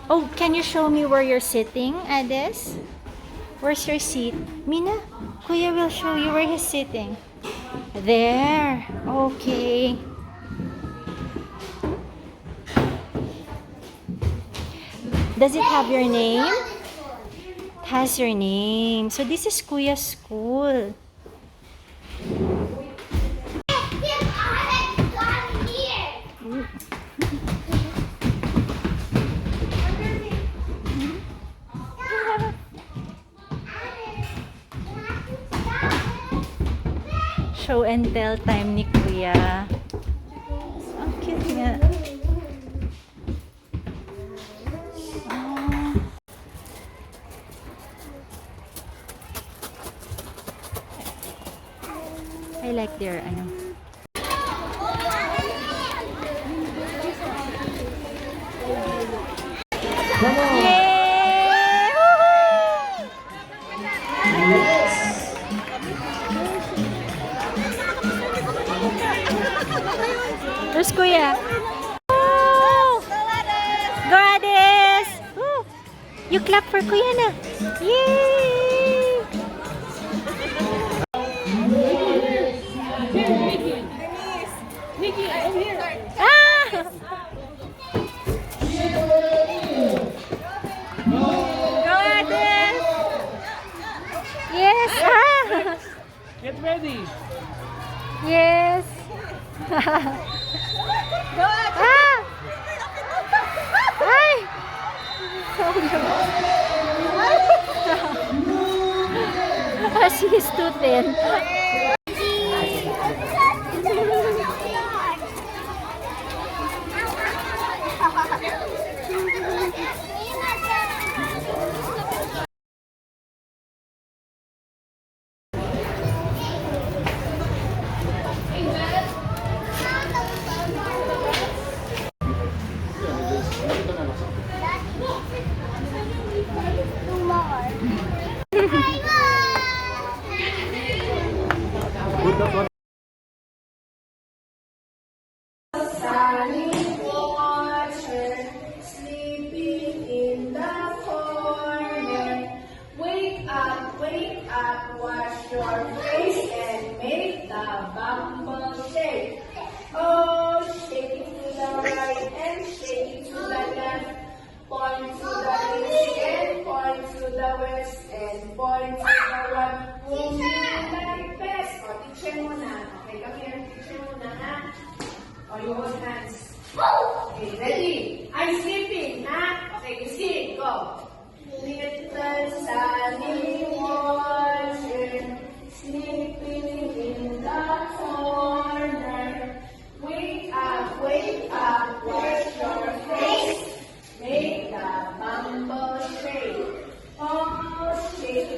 Oh, can you show me where you're sitting, Ades? Where's your seat? Mina, Kuya will show you where he's sitting. There. Okay. Does it have your name? It has your name. So this is Kuya's school. Show and tell time ni Kuya. Ang cute nga. Oh. I like their ano. Yay! Where's Kuya? Oh! Go Ades! Oh! You clap for Kuya na. Yay! Nikki, over here. Ah! Go Ades! Yes! Ah! Get ready. Yes! Ah! Ay! She's too thin. Wash your face and make the bumble shake. Oh, shake it to the right and shake it to the left. Point to the east and point to the west and point to the one whom you like best. O, teacher mo na. Okay, come here, teacher mo na, ha? O, you hold hands.